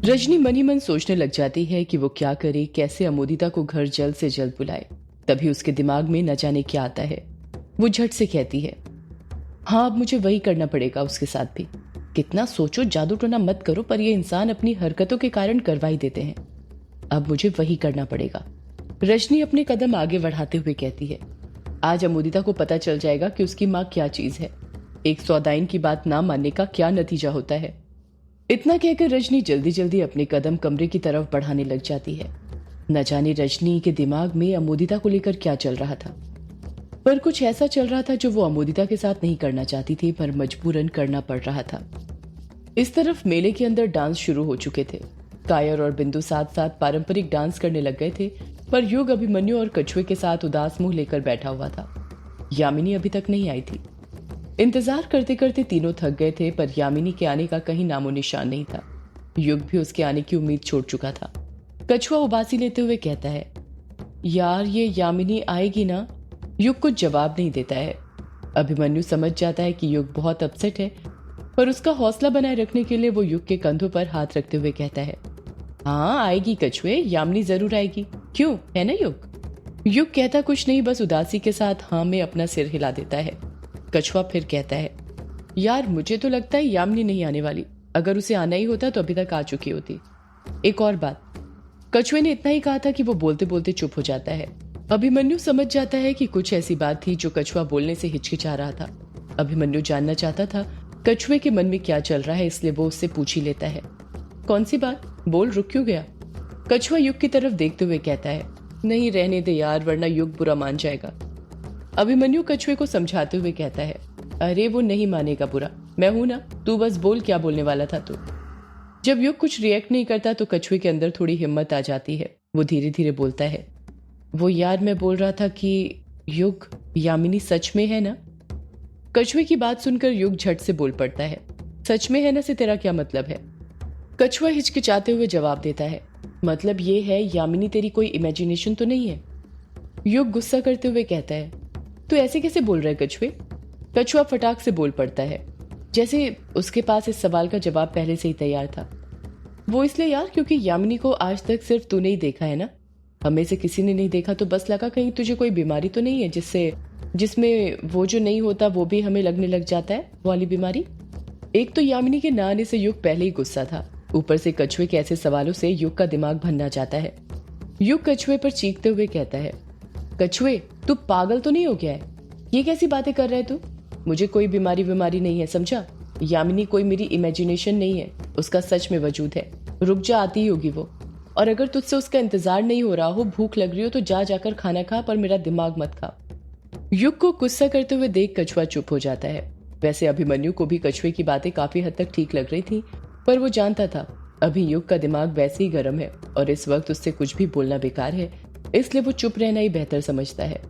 रजनी मन ही मन सोचने लग जाती है कि वो क्या करे, कैसे अमोदिता को घर जल्द से जल्द बुलाए। तभी उसके दिमाग में न जाने क्या आता है। वो झट से कहती है, हाँ अब मुझे वही करना पड़ेगा उसके साथ भी। कितना सोचो जादू टोना मत करो, पर ये इंसान अपनी हरकतों के कारण करवा ही देते हैं। अब मुझे वही करना पड़ेगा। रजनी अपने कदम आगे बढ़ाते हुए कहती है, आज अमोदिता को पता चल जाएगा कि उसकी माँ क्या चीज है। एक सौदाइन की बात ना मानने का क्या नतीजा होता है। इतना कहकर रजनी जल्दी जल्दी अपने कदम कमरे की तरफ बढ़ाने लग जाती है। न जाने रजनी के दिमाग में अमोदिता को लेकर क्या चल रहा था, पर कुछ ऐसा चल रहा था जो वो अमोदिता के साथ नहीं करना चाहती थी, पर मजबूरन करना पड़ रहा था। इस तरफ मेले के अंदर डांस शुरू हो चुके थे। कायर और बिंदु साथ साथ पारंपरिक डांस करने लग गए थे, पर युग अभिमन्यु और कछुए के साथ उदास मुंह लेकर बैठा हुआ था। यामिनी अभी तक नहीं आई थी। इंतजार करते करते तीनों थक गए थे, पर यामिनी के आने का कहीं नामो निशान नहीं था। युग भी उसके आने की उम्मीद छोड़ चुका था। कछुआ उबासी लेते हुए कहता है, यार ये यामिनी आएगी ना? युग कुछ जवाब नहीं देता है। अभिमन्यु समझ जाता है कि युग बहुत अपसेट है, पर उसका हौसला बनाए रखने के लिए वो युग के कंधों पर हाथ रखते हुए कहता है, हाँ आएगी कछुए, यामिनी जरूर आएगी। क्यों, है ना युग? युग कहता कुछ नहीं, बस उदासी के साथ हाँ में अपना सिर हिला देता है। कछुआ फिर कहता है, यार मुझे तो लगता है यामिनी नहीं आने वाली। अगर उसे आना ही होता तो अभी तक आ चुकी होती। एक और बात। कछुए ने इतना ही कहा था कि वो बोलते बोलते चुप हो जाता है। अभिमन्यु समझ जाता है कि कुछ ऐसी बात थी जो कछुआ बोलने से हिचकिचा रहा था। अभिमन्यु जानना चाहता था कछुए के मन में क्या चल रहा है, इसलिए वो उससे पूछ ही लेता है, कौन सी बात? बोल, रुक क्यों गया? कछुआ युग की तरफ देखते हुए कहता है, नहीं रहने दे यार, वरना युग बुरा मान जाएगा। अभिमन्यु कछुए को समझाते हुए कहता है, अरे वो नहीं मानेगा बुरा, मैं हूं ना, तू बस बोल क्या बोलने वाला था तू। जब युग कुछ रिएक्ट नहीं करता तो कछुए के अंदर थोड़ी हिम्मत आ जाती है। वो धीरे धीरे बोलता है, वो यार मैं बोल रहा था कि युग, यामिनी सच में है ना? कछुए की बात सुनकर युग झट से बोल पड़ता है, सच में है ना से तेरा क्या मतलब है? कछुआ हिचकिचाते हुए जवाब देता है, मतलब ये है यामिनी तेरी कोई इमेजिनेशन तो नहीं है? युग गुस्सा करते हुए कहता है, तू ऐसे कैसे बोल रहा है कछुए? कछुआ फटाक से बोल पड़ता है, जैसे उसके पास इस सवाल का जवाब पहले से ही तैयार था। वो इसलिए यार क्योंकि यामिनी को आज तक सिर्फ तूने ही देखा है ना, हमें से किसी ने नहीं देखा, तो बस लगा कहीं तुझे कोई बीमारी तो नहीं है जिसमें वो जो नहीं होता वो भी हमें लगने लग जाता है, वो वाली बीमारी। एक तो यामिनी के ना आने से युग पहले ही गुस्सा था, ऊपर से कछुए के ऐसे सवालों से युग का दिमाग भनना चाहता है। युग कछुए पर चीखते हुए कहता है, कछुए तू पागल तो नहीं हो गया है? ये कैसी बातें कर रहा है तू? मुझे कोई बीमारी नहीं है, समझा? यामिनी कोई मेरी इमेजिनेशन नहीं है, उसका सच में वजूद है। रुक जा, आती ही होगी वो। और अगर तुझसे उसका इंतजार नहीं हो रहा हो, भूख लग रही हो, तो जा जाकर खाना खा, पर मेरा दिमाग मत खा। युग को गुस्सा करते हुए देख कछुआ चुप हो जाता है। वैसे अभिमन्यु को भी कछुए की बातें काफी हद तक ठीक लग रही थी, पर वो जानता था अभी युग का दिमाग वैसे ही गर्म है और इस वक्त उससे कुछ भी बोलना बेकार है, इसलिए वो चुप रहना ही बेहतर समझता है।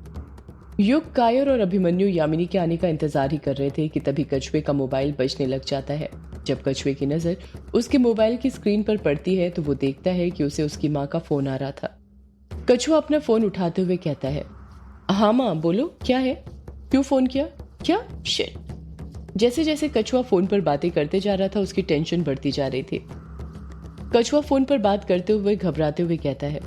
युग, कायर और अभिमन्यु यामिनी के आने का इंतजार ही कर रहे थे कि तभी कछुए का मोबाइल बजने लग जाता है। जब कछुए की नजर उसके मोबाइल की स्क्रीन पर पड़ती है तो वो देखता है कि उसे उसकी माँ का फोन आ रहा था। कछुआ अपना फोन उठाते हुए कहता है, हाँ माँ बोलो, क्या है? क्यों फोन किया? क्या शिट। जैसे जैसे कछुआ फोन पर बातें करते जा रहा था उसकी टेंशन बढ़ती जा रही थी। कछुआ फोन पर बात करते हुए घबराते हुए कहता है,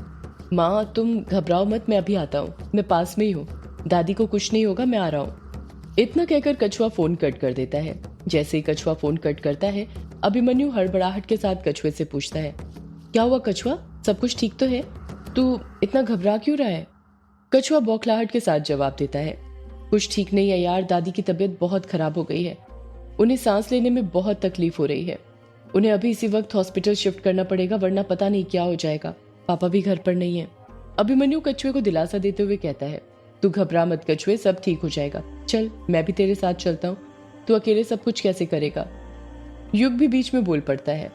माँ तुम घबराओ मत, मैं अभी आता हूँ, मैं पास में ही हूँ, दादी को कुछ नहीं होगा, मैं आ रहा हूँ। इतना कहकर कछुआ फोन कट कर देता है। जैसे ही कछुआ फोन कट करता है, अभिमन्यु हड़बड़ाहट के साथ कछुए से पूछता है, क्या हुआ कछुआ, सब कुछ ठीक तो है? तू इतना घबरा क्यों रहा है? कछुआ बौखलाहट के साथ जवाब देता है, कुछ ठीक नहीं है यार, दादी की तबीयत बहुत खराब हो गई है, उन्हें सांस लेने में बहुत तकलीफ हो रही है, उन्हें अभी इसी वक्त हॉस्पिटल शिफ्ट करना पड़ेगा, वरना पता नहीं क्या हो जाएगा, पापा भी घर पर नहीं है। अभिमन्यु कछुए को दिलासा देते हुए कहता है, तू घबरा मत कछुए, सब ठीक हो जाएगा, चल मैं भी तेरे साथ चलता हूँ, तू अकेले सब कुछ कैसे करेगा? युग भी बीच में बोल पड़ता है,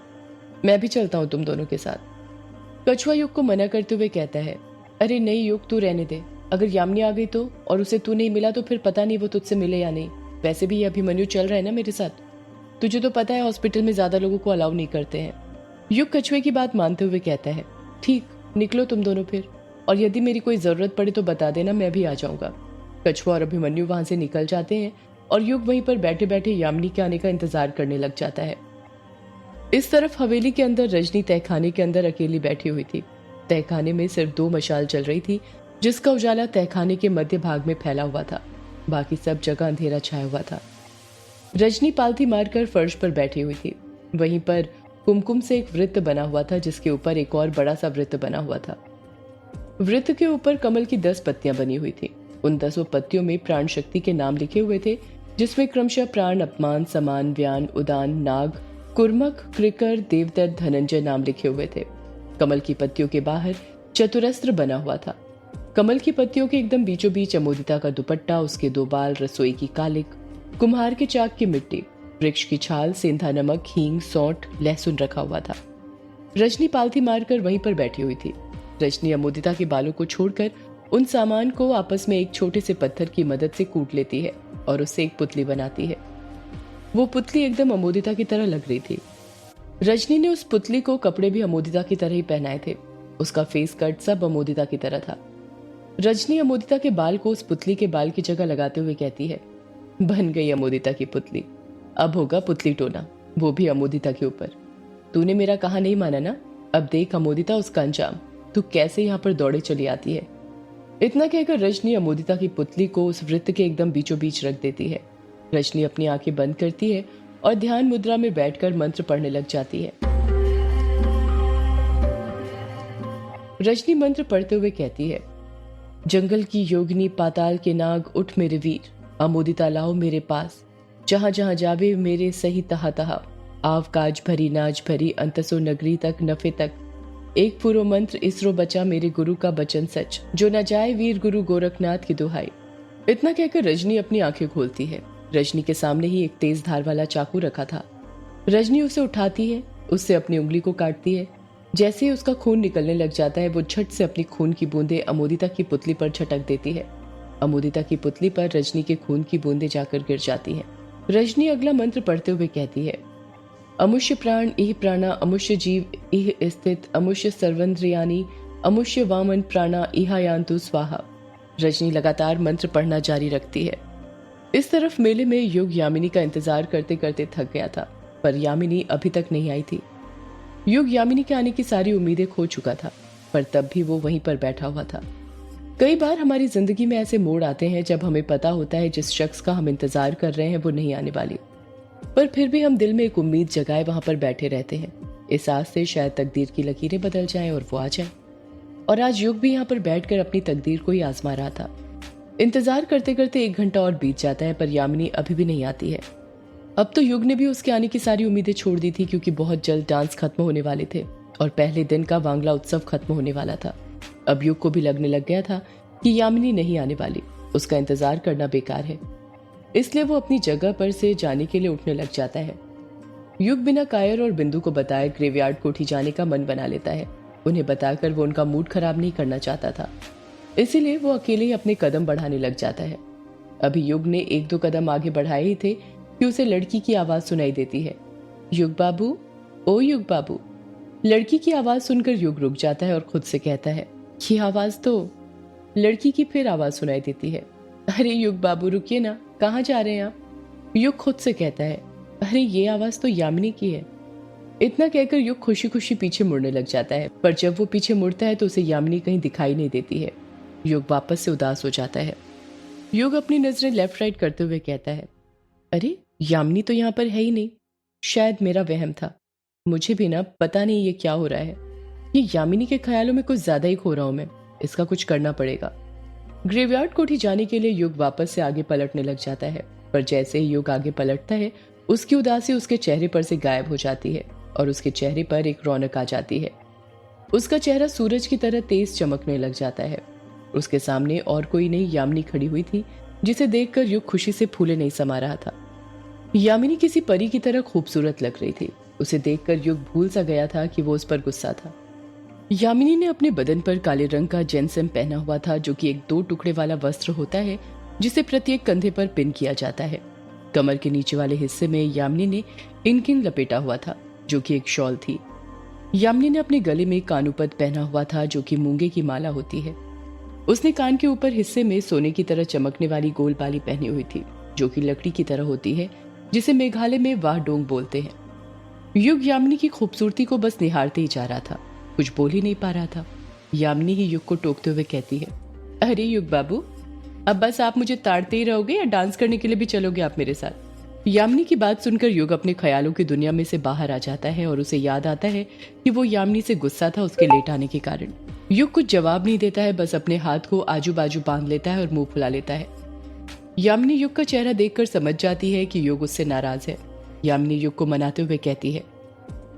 मैं भी चलता हूँ तुम दोनों के साथ। कछुआ युग को मना करते हुए कहता है, अरे नहीं युग, तू रहने दे, अगर यामिनी आ गई तो, और उसे तू नहीं मिला तो फिर पता नहीं वो तुझसे मिले या नहीं। वैसे भी ये अभिमन्यु चल रहा है ना मेरे साथ, तुझे तो पता है हॉस्पिटल में ज्यादा लोगों को अलाउ नहीं करते हैं। युग कछुए की बात मानते हुए कहता है, ठीक, निकलो तुम दोनों फिर, और यदि मेरी कोई जरूरत पड़े तो बता देना, मैं भी आ जाऊंगा। कछुआ और अभिमन्यु वहां से निकल जाते हैं और युग वहीं पर बैठे बैठे यामिनी के आने का इंतजार करने लग जाता है। इस तरफ हवेली के अंदर रजनी तहखाने के अंदर अकेली बैठी हुई थी। तहखाने में सिर्फ 2 मशाल जल रही थी, जिसका उजाला तहखाने के मध्य भाग में फैला हुआ था। बाकी सब जगह अंधेरा छाया हुआ था। रजनी पालथी मारकर फर्श पर बैठी हुई थी। वहीं पर कुमकुम से एक वृत्त बना हुआ था, जिसके ऊपर एक और बड़ा सा वृत्त बना हुआ था। वृत्त के ऊपर कमल की 10 पत्तियां बनी हुई थी। उन 10 पत्तियों में प्राण शक्ति के नाम लिखे हुए थे, जिसमें क्रमशः प्राण, अपमान, समान, व्यान, उदान, नाग, कुर्मक, क्रिकर, देवदत्त, धनंजय नाम लिखे हुए थे। कमल की पत्तियों के बाहर चतुरस्त्र बना हुआ था। कमल की पत्तियों के एकदम बीचों बीच अमोदिता का दुपट्टा, उसके 2 बाल, रसोई की कालिक, कुम्हार के चाक की मिट्टी, वृक्ष की छाल, सेंधा नमक, हींग, सौंठ, लहसुन रखा हुआ था। रजनी पालथी मारकर वहीं पर बैठी हुई थी। रजनी अमोदिता के बालों को छोड़कर उन सामान को आपस में एक छोटे से पत्थर की मदद से कूट लेती है और उससे एक पुतली बनाती है। वो पुतली एकदम अमोदिता की तरह लग रही थी। रजनी ने उस पुतली को कपड़े भी अमोदिता की तरह ही पहनाए थे। उसका फेस कट सब अमोदिता की तरह था। रजनी अमोदिता के बाल को उस पुतली के बाल की जगह लगाते हुए कहती है, बन गई अमोदिता की पुतली। अब होगा पुतली टोना, वो भी अमोदिता के ऊपर। तूने मेरा कहा नहीं माना ना? अब देख अमोदिता उसका अंजाम। तू कैसे यहाँ पर दौड़े चली आती है। इतना कहकर रजनी अमोदिता की पुतली को उस वृत्त के एकदम बीचों बीच रख देती है। रजनी अपनी आंखें बंद करती है और ध्यान मुद्रा में बैठकर मंत्र पढ़ने लग जाती है। रजनी मंत्र पढ़ते हुए कहती है, जंगल की योगिनी, पाताल के नाग, उठ मेरे वीर, अमोदिता लाओ मेरे पास, जहां जहां जावे मेरे सही तहा तहा, आव काज भरी नाज भरी, अंतसो नगरी तक नफे तक, एक पुरो मंत्र इसरो बचा, मेरे गुरु का बचन सच, जो न जाए वीर गुरु गोरखनाथ की दुहाई। इतना कहकर रजनी अपनी आंखें खोलती है। रजनी के सामने ही एक तेज धार वाला चाकू रखा था। रजनी उसे उठाती है, उससे अपनी उंगली को काटती है। जैसे ही उसका खून निकलने लग जाता है, वो झट से अपनी खून की बूंदें अमोदिता की पुतली पर झटक देती है। अमोदिता की पुतली पर रजनी के खून की बूंदें जाकर गिर जाती हैं। रजनी अगला मंत्र पढ़ते हुए कहती है, अमुष्य प्राण इह प्राणा, अमुष्य जीव इह स्थित, अमुष्य सर्वंद्रियानी, अमुष्य वामन प्राणा इहायांतु स्वाहा। रजनी लगातार मंत्र पढ़ना जारी रखती है। इस तरफ मेले में युग यामिनी का इंतजार करते करते थक गया था, पर यामिनी अभी तक नहीं आई थी। युग यामिनी के आने की सारी उम्मीदें खो चुका था, पर तब भी वो वहीं पर बैठा हुआ था। कई बार हमारी जिंदगी में ऐसे मोड़ आते हैं जब हमें पता होता है जिस शख्स का हम इंतजार कर रहे हैं वो नहीं आने वाली, पर फिर भी हम दिल में एक उम्मीद जगाए वहां पर बैठे रहते हैं, इस आस से शायद तकदीर की लकीरें बदल जाएं और वो आ जाए। और आज युग भी यहाँ पर बैठकर अपनी तकदीर को ही आजमा रहा था। इंतजार करते करते 1 घंटा और बीत जाता है, पर यामिनी अभी भी नहीं आती है। अब तो युग ने भी उसके आने की सारी उम्मीदें छोड़ दी थी, क्योंकि बहुत जल्द डांस खत्म होने वाले थे और पहले दिन का वांगला उत्सव खत्म होने वाला था। अब युग को भी लगने लग गया था कि यामिनी नहीं आने वाली, उसका इंतजार करना बेकार है। इसलिए वो अपनी जगह पर से जाने के लिए उठने लग जाता है। युग बिना कायर और बिंदु को बताए ग्रेवयार्ड कोठी जाने का मन बना लेता है। उन्हें बताकर वो उनका मूड खराब नहीं करना चाहता था, इसीलिए वो अकेले ही अपने कदम बढ़ाने लग जाता है। अभी युग ने 1-2 कदम आगे बढ़ाए ही थे कि उसे लड़की की आवाज सुनाई देती है, युग बाबू, ओ युग बाबू। लड़की की आवाज सुनकर युग रुक जाता है और खुद से कहता है, ये आवाज तो। लड़की की फिर आवाज सुनाई देती है, अरे युग बाबू रुकिए ना, कहाँ जा रहे हैं आप। युग खुद से कहता है, अरे ये आवाज तो यामिनी की है। इतना कहकर युग खुशी खुशी पीछे मुड़ने लग जाता है, पर जब वो पीछे मुड़ता है तो उसे यामिनी कहीं दिखाई नहीं देती है। युग वापस से उदास हो जाता है। युग अपनी नजरें लेफ्ट राइट करते हुए कहता है, अरे यामिनी तो यहाँ पर है ही नहीं, शायद मेरा वहम था। मुझे भी ना पता नहीं ये क्या हो रहा है। ये यामिनी के ख्यालों में कुछ ज्यादा ही खो रहा हूं मैं, इसका कुछ करना पड़ेगा। ग्रेवयार्ड कोठी जाने के लिए युग वापस से आगे पलटने लग जाता है, पर जैसे ही युग आगे पलटता है उसकी उदासी उसके चेहरे पर से गायब हो जाती है और उसके चेहरे पर एक रौनक आ जाती है। उसका चेहरा सूरज की तरह तेज चमकने लग जाता है। उसके सामने और कोई नहीं यामिनी खड़ी हुई थी, जिसे देखकर युग खुशी से फूले नहीं समा रहा था। यामिनी किसी परी की तरह खूबसूरत लग रही थी। उसे देखकर युग भूल सा गया था कि वो उस पर गुस्सा था। यामिनी ने अपने बदन पर काले रंग का जेनसेम पहना हुआ था, जो कि एक 2 टुकड़े वाला वस्त्र होता है जिसे प्रत्येक कंधे पर पिन किया जाता है। कमर के नीचे वाले हिस्से में यामिनी ने इनकिन लपेटा हुआ था, जो कि एक शॉल थी। यामिनी ने अपने गले में कानूपद पहना हुआ था, जो कि मूंगे की माला होती है। उसने कान के ऊपर हिस्से में सोने की तरह चमकने वाली गोल बाली पहनी हुई थी, जो कि लकड़ी की तरह होती है, जिसे मेघालय में वाह डोंग बोलते हैं। युग यामिनी की खूबसूरती को बस निहारते ही जा रहा था, कुछ बोल ही नहीं पा रहा था। यामिनी ही युग को टोकते हुए कहती है, अरे युग बाबू, अब बस आप मुझे ताड़ते ही रहोगे या डांस करने के लिए भी चलोगे आप मेरे साथ? यामिनी की बात सुनकर युग अपने ख्यालों की दुनिया में से बाहर आ जाता है और उसे याद आता है कि वो यामिनी से गुस्सा था उसके लेट आने के कारण। युग कुछ जवाब नहीं देता है, बस अपने हाथ को आजू बाजू बांध लेता है और मुंह फुला लेता है। यामिनी युग का चेहरा देखकर समझ जाती है कि युग उससे नाराज है। यामिनी युग को मनाते हुए कहती है,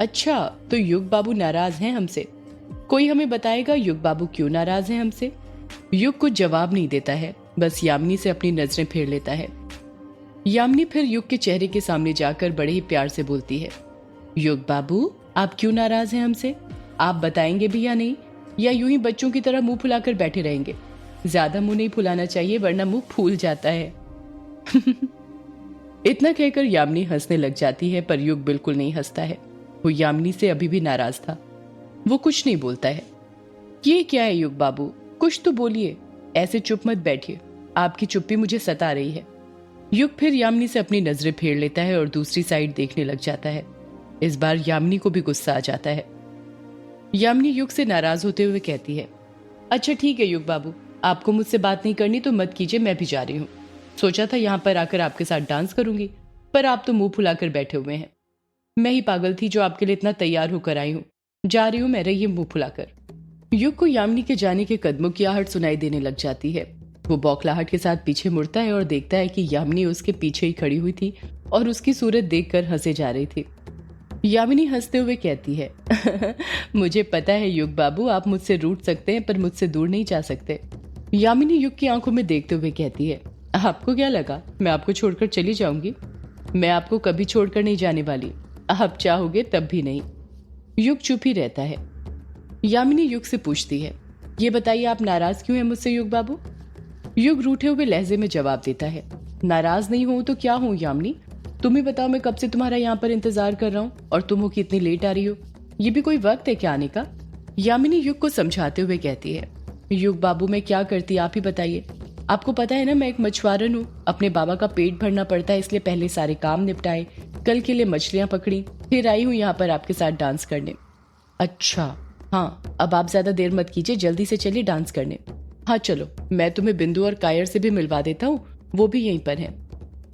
अच्छा तो युग बाबू नाराज हैं हमसे? कोई हमें बताएगा युग बाबू क्यों नाराज हैं हमसे? युग कुछ जवाब नहीं देता है, बस यामिनी से अपनी नजरें फेर लेता है। यामिनी फिर युग के चेहरे के सामने जाकर बड़े ही प्यार से बोलती है, युग बाबू आप क्यों नाराज हैं हमसे? आप बताएंगे भी या नहीं, या यूं ही बच्चों की तरह मुंह फुलाकर बैठे रहेंगे? ज्यादा मुंह नहीं फुलाना चाहिए वरना मुंह फूल जाता है। इतना कहकर यामिनी हंसने लग जाती है, पर युग बिल्कुल नहीं हंसता है। वो यामिनी से अभी भी नाराज था। वो कुछ नहीं बोलता है। ये क्या है युग बाबू, कुछ तो बोलिए, ऐसे चुप मत बैठिए, आपकी चुप्पी मुझे सता रही है। युग फिर यामिनी से अपनी नजरें फेर लेता है और दूसरी साइड देखने लग जाता है। इस बार यामिनी को भी गुस्सा आ जाता है। यामिनी युग से नाराज होते हुए कहती है, अच्छा ठीक है युग बाबू, आपको मुझसे बात नहीं करनी तो मत कीजिए, मैं भी जा रही हूँ। सोचा था यहाँ पर आकर आपके साथ डांस करूंगी, पर आप तो मुंह फुलाकर बैठे हुए हैं। मैं ही पागल थी जो आपके लिए इतना तैयार होकर आई हूँ। जा रही हूँ मैं, रहिए मुंह फुलाकर। युग को यामिनी के जाने के कदमों की आहट सुनाई देने लग जाती है। वो बौखलाहट के साथ पीछे मुड़ता है और देखता है कि यामिनी उसके पीछे ही खड़ी हुई थी और उसकी सूरत देखकर हंसे जा रही थी। यामिनी हंसते हुए कहती है, मुझे पता है युग बाबू, आप मुझसे रूठ सकते हैं पर मुझसे दूर नहीं जा सकते। यामिनी युग की आंखों में देखते हुए कहती है, आपको क्या लगा मैं आपको छोड़कर चली जाऊंगी? मैं आपको कभी छोड़कर नहीं जाने वाली, आप चाहोगे तब भी नहीं। युग चुप ही रहता है। यामिनी युग से पूछती है, ये बताइए आप नाराज क्यों हैं मुझसे युग बाबू? युग रूठे हुए लहजे में जवाब देता है, नाराज नहीं हूं तो क्या हूं यामिनी, तुम ही बताओ, मैं कब से तुम्हारा यहाँ पर इंतजार कर रहा हूँ और तुम हो कि इतनी लेट आ रही हो? ये भी कोई वक्त है क्या आने का? यामिनी युग को समझाते हुए कहती है, युग बाबू मैं क्या करती आप ही बताइए। आपको पता है ना मैं एक मछुआरन हूँ, अपने बाबा का पेट भरना पड़ता है, इसलिए पहले सारे काम निपटाए, कल के लिए मछलियां पकड़ी, फिर आई हूँ यहाँ पर आपके साथ डांस करने। अच्छा हाँ, अब आप ज्यादा देर मत कीजिए, जल्दी से चलिए डांस करने। हाँ चलो, मैं तुम्हें बिंदु और कायर से भी मिलवा देता हूँ, वो भी यहीं पर हैं।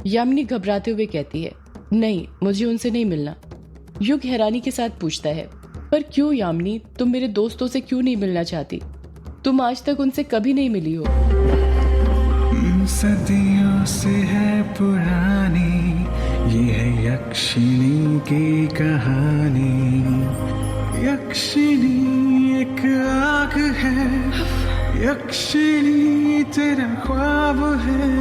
यामिनी घबराते हुए कहती है, नहीं मुझे उनसे नहीं मिलना। युग हैरानी के साथ पूछता है, पर क्यों यामिनी, तुम मेरे दोस्तों से क्यों नहीं मिलना चाहती? तुम आज तक उनसे कभी नहीं मिली हो। सदियों से है पुरानी ये है यक्षिणी की कहानी। यक्षिणी एक आग है, यक्षिणी तेरा ख्वाब है।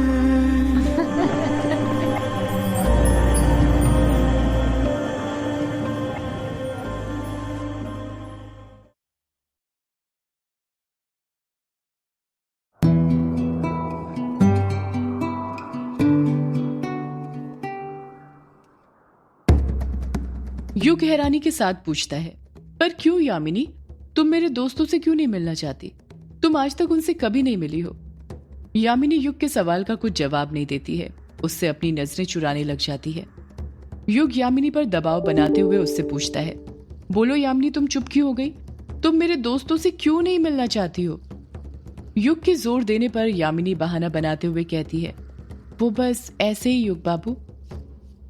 युग हैरानी के साथ पूछता है, पर क्यों यामिनी, तुम मेरे दोस्तों से क्यों नहीं मिलना चाहती? तुम आज तक उनसे कभी नहीं मिली हो। यामिनी युग के सवाल का कुछ जवाब नहीं देती है, उससे अपनी नजरें चुराने लग जाती है। युग यामिनी पर दबाव बनाते हुए उससे पूछता है, बोलो यामिनी तुम चुप क्यों हो गई? तुम मेरे दोस्तों से क्यों नहीं मिलना चाहती हो? युग के जोर देने पर यामिनी बहाना बनाते हुए कहती है, वो बस ऐसे ही युग बाबू।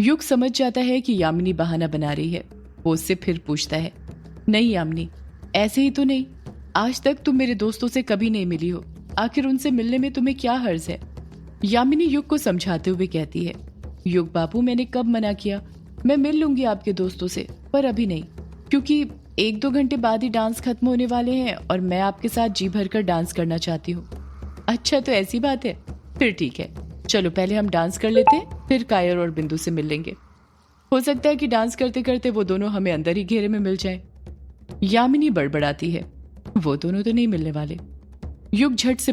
युग समझ जाता है कि यामिनी बहाना बना रही है। वो उससे फिर पूछता है, नहीं यामिनी, ऐसे ही तो नहीं, आज तक तुम मेरे दोस्तों से कभी नहीं मिली हो, आखिर उनसे मिलने में तुम्हें क्या हर्ज है? यामिनी युग को समझाते हुए कहती है, युग बाबू मैंने कब मना किया, मैं मिल लूंगी आपके दोस्तों से, पर अभी नहीं, क्योंकि 1-2 घंटे बाद ही डांस खत्म होने वाले हैं और मैं आपके साथ जी भर कर डांस करना चाहती हूँ। अच्छा तो ऐसी बात है, फिर ठीक है, चलो पहले हम डांस कर लेते हैं, फिर कायर और बिंदु से मिल लेंगे। हो सकता है कि डांस करते करते वो दोनों हमें अंदर ही घेरे में मिल जाए। यामिनी बड़बड़ाती है, वो दोनों तो नहीं मिलने वाले। युग झट से